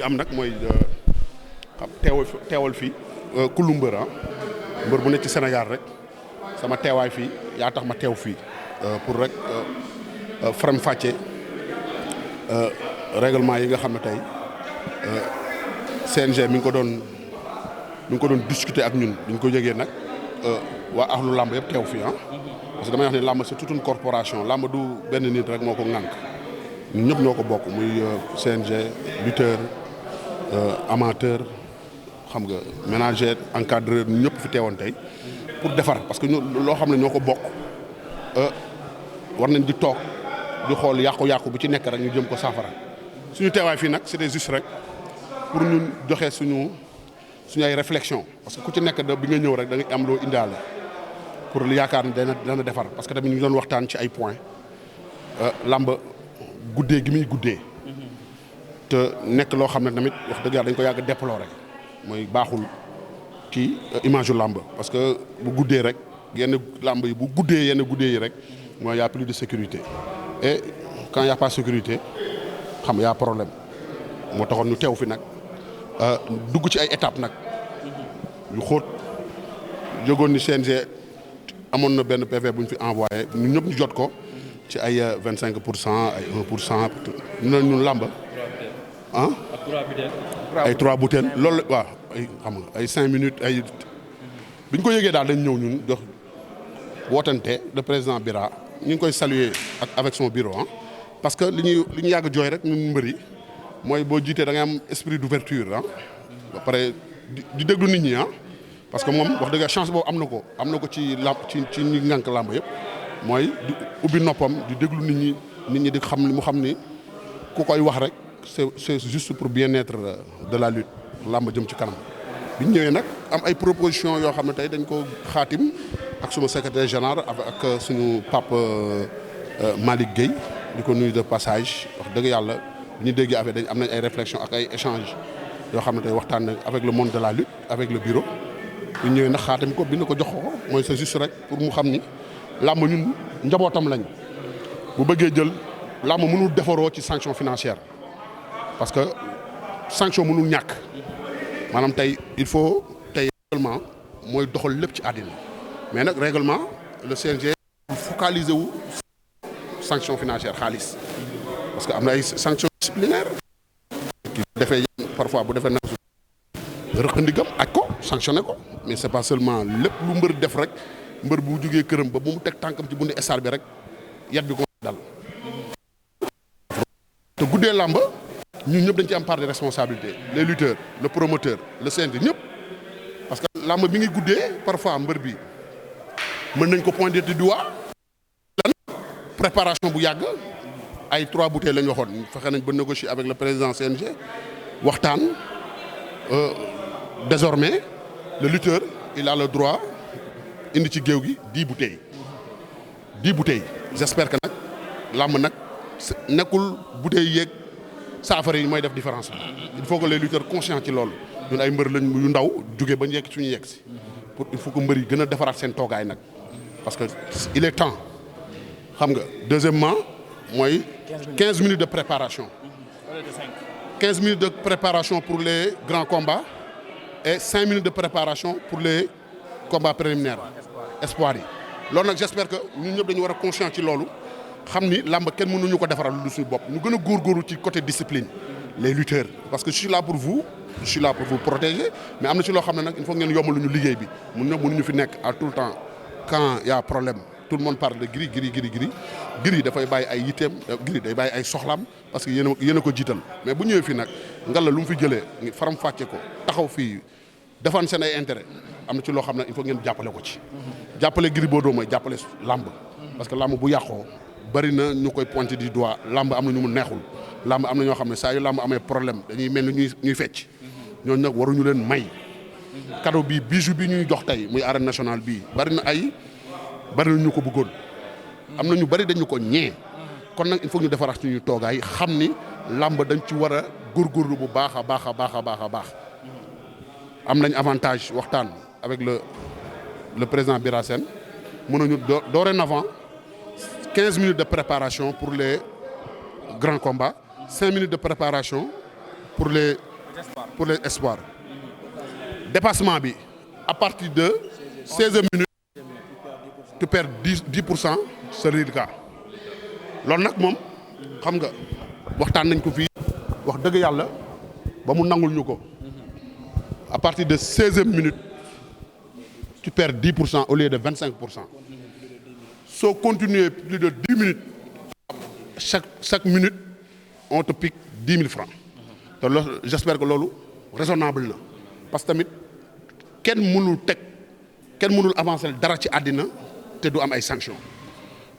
am nag mooy xam teewal fii kullu mbër mbër bu nekk ci Sénégal rek sama teewaay fii yaa tax ma teew fii pour rek faram fàcce règlement yi nga xam ne tey CNG mi ngi ko doon discuter ak ñun bi ñu ko yëgee nag waa axlu làmb yëpp teew fii parce que damay wax ne làmb c'est toute une corporation làmb du benn nit rek moo ko ŋànk ñun ñëpp ñoo ko bokk muy CNG lutteur amateur xam nga ménager encadreur ñun ñëpp fi teewoon tey pour defar parce que loo xam ne ñoo ko bokk war nañ di toog di xool yàqu-yàqu bu ci nekk rek ñu jëm ko saafara suñu teewaay fii nag c'était juste rek pour ñun joxe suñu ay réflexion parce que ku ci nekk bi nga ñëw rek da nga am loo indaale pour li yaakaar ne dana defar parce que tamit ñu ngi doon waxtaan ci ay points làmb guddee gi muy guddee te nekk loo xam ne tamit wax dëgg yàlla dañ ko yàgg déplorer mooy baaxul ci image yu làmb parce que bu guddee rek yenn làmb yi bu guddee yenn guddee yi rek mooy y a plus de sécurité et quand y a pas sécurité xam y a problème moo taxoon ñu teew fi nag dugg ci ay étapes nag yu xóot jógoon ni CNG amoon na benn PV bu ñu fi envoyé ñun ñëpp ñu jot ko ci ay 25% ay 1% ñun làmb ay 3 butéel loolu waaw ay xam nga ay 5 minutes ay bi ñu ko yëgee daal dañ ñëw ñun jox wootante le président Bira ñu ngi koy saluer avec son bureau parce que li ñu yàgg jooy rek ñun mbër yi mooy boo jiitee da ngay am esprit d'ouverture ba pare di déglu nit ñi parce que moom wax dëgg chance boobu am na ko ci làmb ci ñi ngànk làmb yëpp mooy di ubbi noppam di déglu nit ñi di xam li mu xam ni ku koy wax rek c'est juste pour bien-être de la lutte làmb jëm ci kanam bi ñu ñëwee nag am ay propositions yoo xam ne tey dañ ko xaatim ak suma secrétaire général ak suñu pape Malick Gueye di ko nuyu de passage wax dëgg yàlla bi ñu déggee affaire dañ am nañ ay réflexions ak ay échanges yoo xam ne tey waxtaan avec le monde de la lutte avec le bureau bu ñëwee nag xaatim ko bind ko jox ko mooy c'est juste rek pour mu xam ni làmb ñun njabootam lañ bu bëggee jël làmb mënul defaroo ci sanction financière parce que sanction mënul ñàkk maanaam tey il faut tey règlement mooy doxal lépp ci àddina mais nag règlement le CNG focaliser wu sanction financière xaalis parce que am na ay sanctions disciplinaires ki defee parfois bu defee nag rëq ndigam aj ko sanctionné ko mais c'est pas seulement lépp lu mbër def rek mbër bu jógee këram ba bu mu teg tànkam ci bundi stade bi rek yat bi ko dal te guddee làmb ñun ñëpp dañ ci am part de responsabilité les lutteurs le promoteur le CNG ñëpp parce que làmb bi ngi guddee parfois mbër bi mën nañ ko pointer du doigt lan préparation bu yàgg ay 3 bouteilles lañ waxoon fexe nañ ba négocier avec le président CNG waxtaan désormais le lutteur il a le droit indi ci géew gi 10 bouteilles j'espère que nag làmb nag nekkul bouteilles yeeg saafara yi mooy def différence bi il faut que les lutteurs conscients ci loolu ñun ay mbër lañ yu ndaw jóge ba ñu yegg suñu yegg si pour il faut que mbër yi gën a defaraat seen toogaay nag parce que il est temps xam nga deuxièmement mooy 15 minutes de préparation 15 minutes de préparation pour les grands combats et 5 minutes de préparation pour les combats préliminaires espoirs yi loolu nag j'espère que ñun ñëpp dañu war a conscient ci loolu xam ni làmb kenn mënuñu ko defaral lu suñu bopp ñu gën a góorgóorlu ci côté discipline les lutteurs parce que je suis là pour vous protéger mais am na ci loo xam ne nag il faut ngeen yombal ñu liggéey bi mënuñu fi nekk à tout le temps quand y a problème tout le monde parle de Gris dafay bàyyi ay yitteem Gris day bàyyi ay soxlaam parce que yéen a ko jiital mais bu ñëwee fii nag ngalla lu mu fi jëlee faram fàcce ko taxaw fii défendre seen ay intérêt am na ci loo xam ne il faut ngeen jàppale ko ci jàppale Gris Bordeaux mooy jàppale làmb parce que làmb bu yàqoo bari na ñu koy pointer du doigt làmb am na ñu mu neexul làmb am na ñoo xam ne saa yu làmb amee problème dañuy mel ni ñuy fecc ñooñu nag waruñu leen may cadeau bii bijou bi ñuy jox tey muy arène nationale bii bari na ñu ko bëggoon am na ñu bari dañu ko ñee kon nag il faut ñu defaraat suñu toogaay xam ni làmb dañ ci war a góorgóorlu bu baax a baax am nañ avantage waxtaan avec le président Bira Sène mën nañu dorénavant 15 minutes de préparation pour les grands combats 5 minutes de préparation pour les pour les espoirs dépassement bi à partir de 16 minutes tu perds 10% sa reliquat loolu nag moom xam nga waxtaan nañ ko fii wax dëgg yàlla ba mu nangul ñu ko à partir de 16e minute tu perds 10% au lieu de 25%. soo continuer plus de 10 minutes chaque minute on te pique 10 000 francs te loolu j'espère que loolu raisonnable na parce que tamit kenn mënul avancer dara ci àddina te du am ay sanctions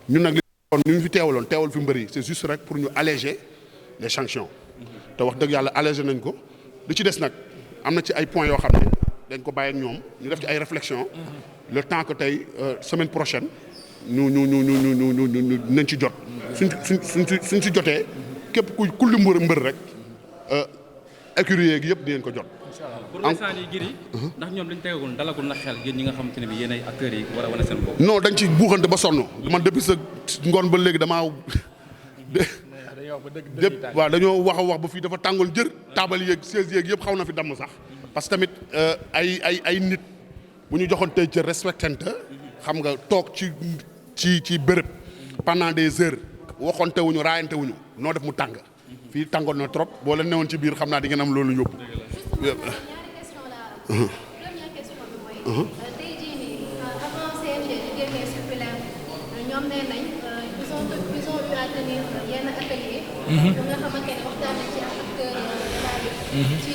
ñun nag li ñu fi teewal fi mbëri c'est juste rek pour ñu alléger les sanctions te wax dëgg yàlla allégé nañ ko li ci des nag am na ci ay points yoo xam ne dañ ko bàyyi ak ñoom ñu def ci ay réflexions le temps que tey semaine prochaine ñu nañ ci jot suñ ci jotee képp ku kulli mbër rek écurie yeeg yëpp di ngeen ko jot. pour l'instant nii Gris ndax ñoom dañ tegagul dalagul na xel yéen ñi nga xamante ne bi yéen ay acteurs yi war a wane seen bopp. non dañ ci buuxante ba sonn man depuis sa ngoon ba léegi damaa waaw dañoo wax ba fii dafa tàngoon jër taabal yeeg siège yeeg yëpp xaw na fi damm sax parce que tamit ay nit bu ñu joxoon tey ci respectante xam nga toog ci bërëb pendant des heures waxonte wuñu raayante wuñu noo def mu tàng fii tàngoon na trop boo leen newoon ci biir xam naa di ngeen am loolu yóbbu. première question bi mooy tey jii nii avant CNG di génnee circulaire ñoom nee nañ ils ont eu à tenir yenn atelier bu nga xamante ne waxtaan nañ ci ak acteurs de la lutte ci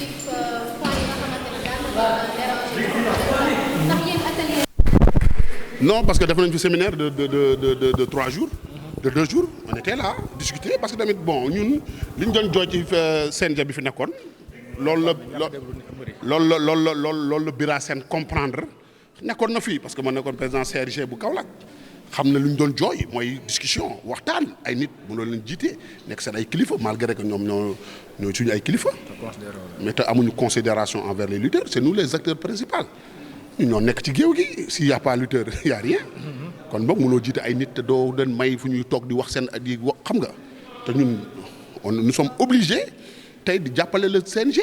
point yi nga xamante ne daan na déranger ndax yéen atelier non parce que def nañ fi séminaire de 3 jours de 2 jours on était là discuter parce que tamit bon ñun li ñu doon jooy ci CNG bi fi nekkoon loolu la Bira Sène comprendre nekkoon na fii parce que man nekkoon président CRG bu Kaolack xam na lu ñu doon jooy mooy discussion waxtaan ay nit mënoo leen jiite nekk seen ay kilifa malgré que ñoom ñoo suñu ay kilifa mais te amuñu considération envers les lutteurs c'est nous les acteurs principaux ñu ñoo nekk ci géew gi s'il y a pas lutteur y a rien kon boog mënoo jiite ay nit te doo leen may fu ñuy toog di wax seen di wax xam nga te ñun nous sommes obligés tey di jàppale le CNG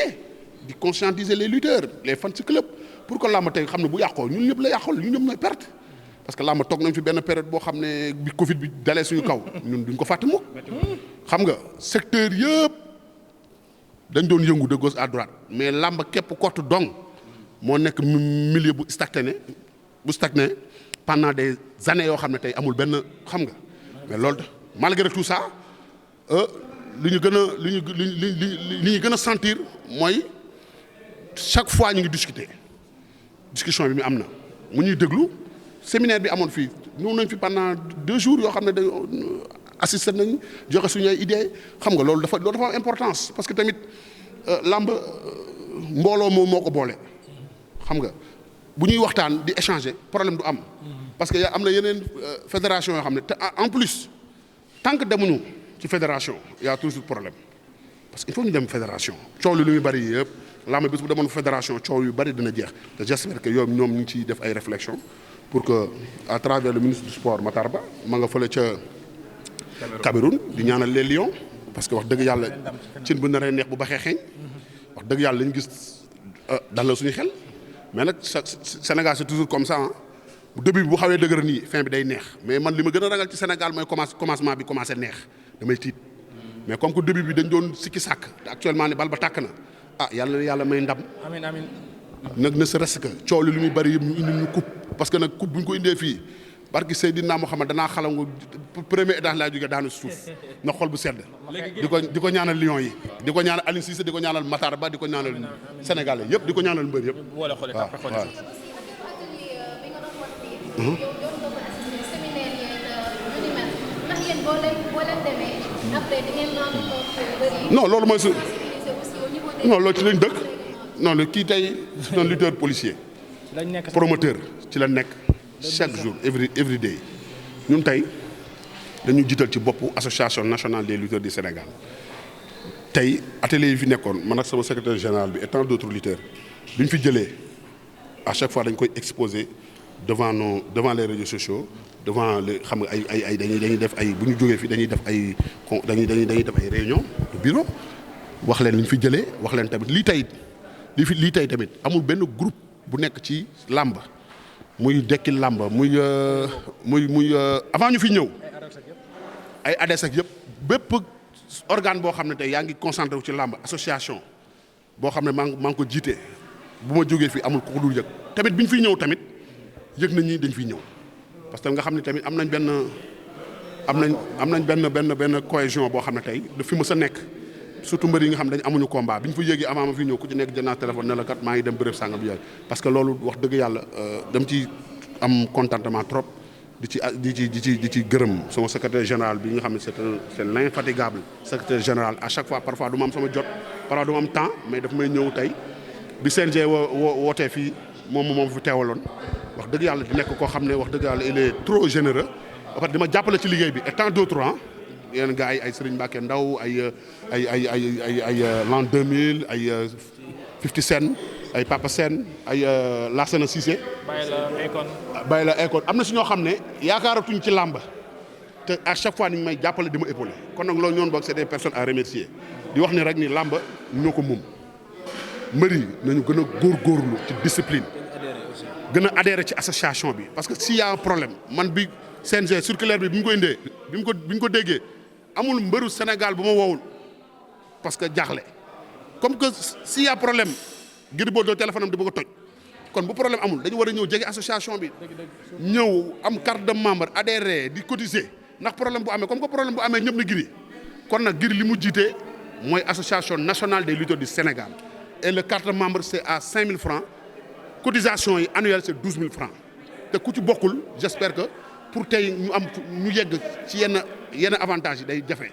di conscientiser les lutteurs les fans club pour que làmb tey xam ne bu yàqoo ñun ñëpp la yàqool ñun ñëpp nooy perte parce que làmb toog nañ fi benn période boo xam ne bi Covid bi dalee suñu kaw ñun duñ ko fàtte mukk xam nga secteur yëpp dañ doon yëngu de gauche à droite mais làmb képp kott dong moo nekk milieu bu stagné pendant des années yoo xam ne tey amul benn xam nga mais loolu malgré tout ça li ñu gën a sentir mooy chaque fois ñu ngi discussion bi mi am na mu ñuy déglu séminaire bi amoon fii ñëw nañ fi pendant 2 jours yoo xam ne dañoo assisté nañ joxe suñu ay idées xam nga loolu dafa am importance parce que tamit làmb mbooloo moom moo ko boole xam nga bu ñuy waxtaan di échanger problème du am parce que am na yeneen fédération yoo xam ne te en plus tant que demuñu ci fédération y a toujours problème parce que il faut ñu dem fédération coow li lu muy bëri yëpp làmb bis bu demoon fédération coow yu bëri dina jeex te j'espère que ñoom ñu ngi ciy def ay réflexion pour que à travers le ministre du sport Matar Ba ma nga fële ca Cameroun di ñaanal les Lions parce que wax dëgg yàlla cin bu naree neex bu baxee xeeñ wax dëgg yàlla lañu gis dalal suñu xel mais nag Sénégal c'est toujours comme ça bu début bi bu xawee dëgër nii fin bi day neex mais man li ma gën a ragal ci Sénégal mooy commencement bi commencé neex damay tiit mais comme que début bi dañ doon sikki sàkk te actuellement ni bal ba tàkk na yàlla may ndam. amiin amiin. nag ne serait-ce que coow li muy bari yëpp ñu indi ñu coupe parce que nag coupe bu ñu ko indee fii barki Seydina Muhammad danaa xalangu premier étage laa jógee daanu suuf na xol bu sedd. di ko ñaanal Lions yi. di ko ñaanal Aliou Cissé di ko ñaanal Matar Ba di ko ñaanal Sénégalais yëpp di ko ñaanal mbër yëpp. waaw. non loolu mooy su non loolu ci lañ dëkk non kii tey c'est un lutteur policier promoteur ci la nekk chaque jour every day ñun tey dañu jiital ci boppu association nationale des lutteurs du Sénégal tey atelier yi fi nekkoon man ak sama secrétaire général bi et tant d'autres lutteurs bi ñu fi jëlee à chaque fois dañ koy exposer devant les réseaux sociaux devant les xam nga ay dañuy def ay bu ñu jógee fii dañuy def ay dañuy def ay réunion de bureau wax leen li ñu fi jëlee wax leen tamit lii tey lii tey tamit amul benn groupe bu nekk ci làmb muy dekkil làmb muy avant ñu fi ñëw ay ADS ak yëpp bépp organe boo xam ne tey yaa ngi concentré wu ci làmb association boo xam ne maa ngi ko jiite bu ma jógee fii amul ku ko dul yëg tamit bi ñu fiy ñëw tamit yëg nañ ñi dañ fiy ñëw parce que nga xam ne tamit am nañ benn cohésion boo xam ne tey daf fi mës a nekk surtout mbër yi nga xam ne dañ amuñu combat bi ñu fa yéegee avant ma fi ñëw ku ci nekk jël naa téléphone ne la kat maa ngi dem bërëb sàngam yooyu parce que loolu wax dëgg yàlla dam ci am contentement trop di ci gërëm sama secrétaire général bi nga xam ne c'est l'infatigable secrétaire général à chaque fois parfois du ma am sama jot parfois du ma am temps mais daf may ñëw tey bi CNG wootee fii moom fi teewaloon wax dëgg yàlla di nekk koo xam ne wax dëgg yàlla il est trop généreux ba pare di ma jàppale ci liggéey bi et tant d'autres yeneen gars yi ay Serigne Mbacké Ndaw ay l'an 2000 ay 50 Cent ay Papa Sen ay Lassana Cissé. Baye la Akon am na si ñoo xam ne yaakaaratuñ ci làmb te à chaque fois ni ñu may jàppale di ma épaulé kon nag loolu ñoon boog c'est des personnes à remercier di wax ni rek ni làmb ñoo ko moom mbëri nañu gën a góorgóorlu ci discipline gën a adhéré ci association bi parce que s'il y a un problème man bi CNG circulaire bi mu ko indee bi ñu ko déggee amul mbëru Sénégal bu ma woowul parce que jaaxle comme que s'il y a problème Gris Bordeaux téléphone am di bëgg a toj kon bu problème amul dañu war a ñëw jege association bi ñëw am carte de membre adhéré di cotiser ndax problème bu amee comme que problème bu amee ñëpp na Gris kon nag Gris li mu jiite mooy association nationale des lutteurs du Sénégal et le carte de membre c'est à 5 000 francs cotisation yi annuelle c'est 12 000 francs te ku ci bokkul j'espère que pour tey ñu yegg ci yenn avantages yi day jafe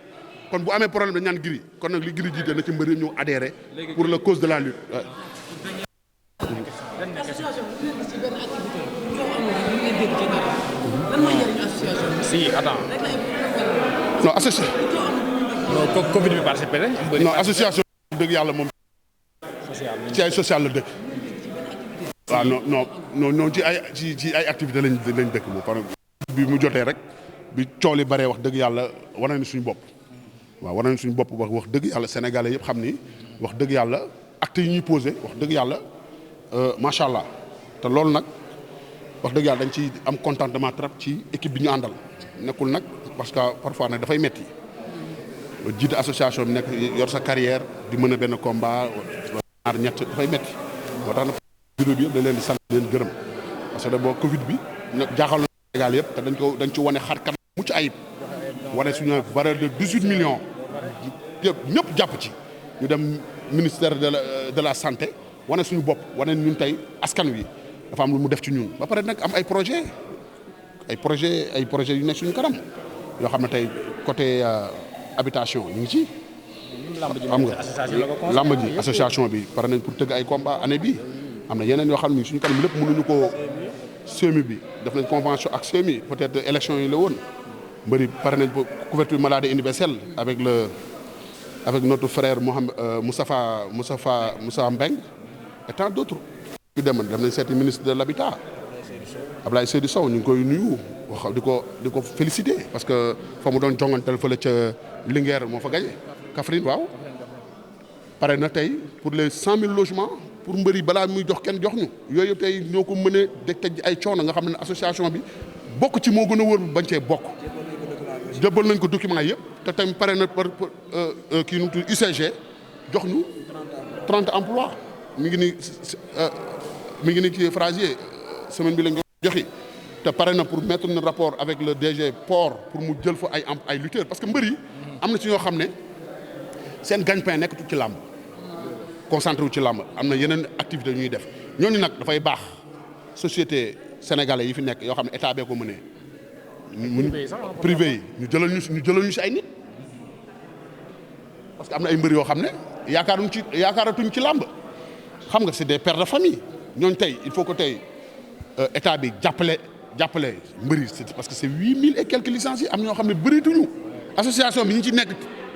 kon bu amee problème dañ naan Gris kon nag li Gris jiite na ci mbëri ñu adhéré pour la cause de la lutte. si attends. non association. non Covid bi participé rek. non association dëgg yàlla moom. ci ay social la dëkk. waaw non ci ay activités lañ dëkk moom par bi mu jotee rek bi coow li baree wax dëgg yàlla war nañu suñu bopp. waaw war nañu suñu bopp wax dëgg yàlla sénégalais yëpp xam ni wax dëgg yàlla actes yi ñuy posé wax dëgg yàlla macha allah te loolu nag wax dëgg yàlla dañ ci am contentement trop ci équipe bi ñu àndal nekkul nag parce que parfois nag dafay metti jiite association bi nekk yor sa carrière di mën a benn combat ñaar ñett dafay metti moo tax nag bureau bi yëpp da leen di sant leen gërëm parce que boo Covid bi nag jaaxal na Sénégal yëpp te dañ ci wane xar kanam mucc ayib wane suñu valeur de 18 millions ñëpp jàpp ci ñu dem ministère de la santé wane suñu bopp wane ñun tey askan wi dafa am lu mu def ci ñun ba pare nag am ay projet yu nekk suñu kanam yoo xam ne tey côté habitation ñu ngi ci. xam nga làmb ji association bi pare nañ pour tëgg ay combat année bi am na yeneen yoo xam ne suñu kanam lépp mënuñu ko SEMI bi def nañ convention ak SEMI peut-être élection yi la woon mbëri pare nañ pour couverture maladie universelle avec notre frère Moussa Mbeng et tant d'autres. ñu dem nañ seeti ministre de l'habitat Abdoulaye Seydou Sow ñu ngi koy nuyu wax di ko féliciter parce que fa mu doon jongantel fële ca Linguère moo fa gagné Kaffrine waaw pare na tey pour les 100 000 logements pour mbëri balaa muy jox kenn jox ñu yooyu yëpp tey ñoo ko mën a dégg ay coono nga xam ne association bi bokk ci moo gën a wóor bañ cee bokk jëbbal nañ ko document yëpp te tamit pare na par kii nu tudd UCG jox ñu 30 emplois mi ngi nii ci Frasier semaine bi lañ ko joxi te pare na pour mettre un rapport avec le DG port pour mu jël fa ay lutteurs parce que mbër yi am na ci ñoo xam ne seen gagne-pain nekkatu ci làmb concentré wu ci làmb am na yeneen activités yu ñuy def ñooñu nag dafay baax société sénégalais yi fi nekk yoo xam ne état bee ko mënee privé yi ñu jëlal ñu si ay nit parce que am na ay mbër yoo xam ne yaakaaratuñ ci làmb xam nga c'est des pères de famille ñooñu tey il faut que tey état bi jàppale mbëri parce que c'est 8000 et quelques licenciés am ñoo xam ne bëreetuñu association bi ñu ci nekk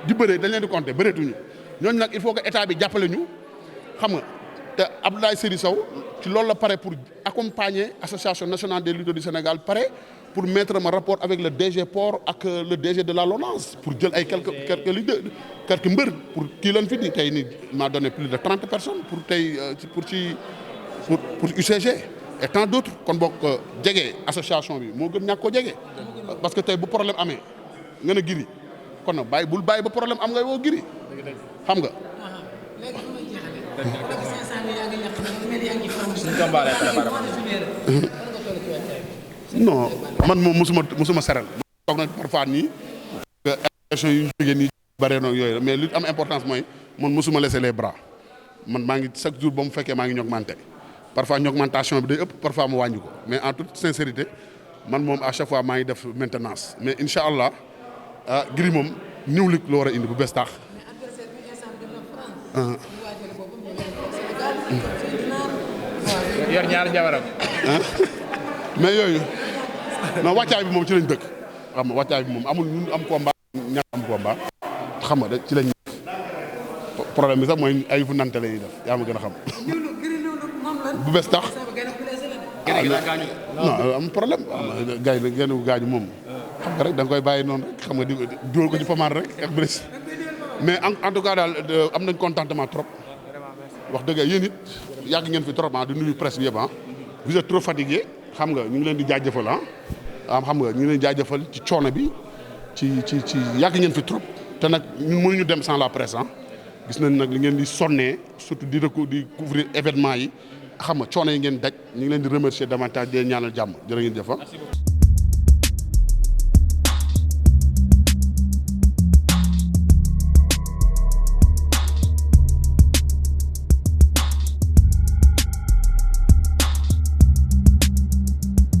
di bëree dañ leen di compter bëreetuñu ñooñu nag il faut que état bi jàppale ñu xam nga te Abdoulaye Seydou Sow ci loolu la pare pour accompagner association nationale des lutteurs du Sénégal pare pour mettre ma rapport avec le DG Port ak le DG de la LONASE pour jël ay quelques leaders quelques mbër pour kii leen fi di tey nii m'a donné plus de 30 personnes pour tey pour UCG et tant d'autres kon bokk jege association bi moo gën ñàkk koo jege parce que tey bu problème amee nga ne Gris kon nag bul bàyyi ba problème am ngay woo Gris xam nga. non man moom mosuma seral toog na parfois nii élection yu ñu jógee nii bare noonu yooyu mais li am importance mooy man mosuma laisser les bras man maa ngi chaque jour ba mu fekkee maa ngi ñogmanté parfois ñogmentation bi day ëpp parfois mu wàññi ko mais en toute sincérité man moom à chaque fois maa ngi def maintenance mais incha allah Gris moom ñëw lig la war a indi bu bees taax. yor ñaari jabaram. mais yooyu non wàccaay bi moom ci lañ dëkk xam nga wàccaay bi moom amul ñun am combat ñaar am combat xam nga ci lañ problème bi sax mooy ay fu nante la ñuy def yaa ma gën a xam bu bees tax non am problème gars yi genn gaañu moom xam nga rek da nga koy bàyyi noonu rek xam nga di dóor ko ci pommade rek ak bris mais en tout cas daal am nañ contentement trop wax dëgg yéen it yàgg ngeen fi trop di nuyu presse bi yëpp vous êtes trop fatigué xam nga ñu ngi leen di jaajëfal xam nga ñu ngi leen di jaajëfal ci coono bi ci yàgg ngeen fi trop te nag ñun mënuñu dem sans la presse gis nañ nag li ngeen di sonnee surtout di couvrir événement yi xam nga coono yi ngeen daj ñu ngi leen di remercier davantage di ñaanal jàmm jërë ngeen jëf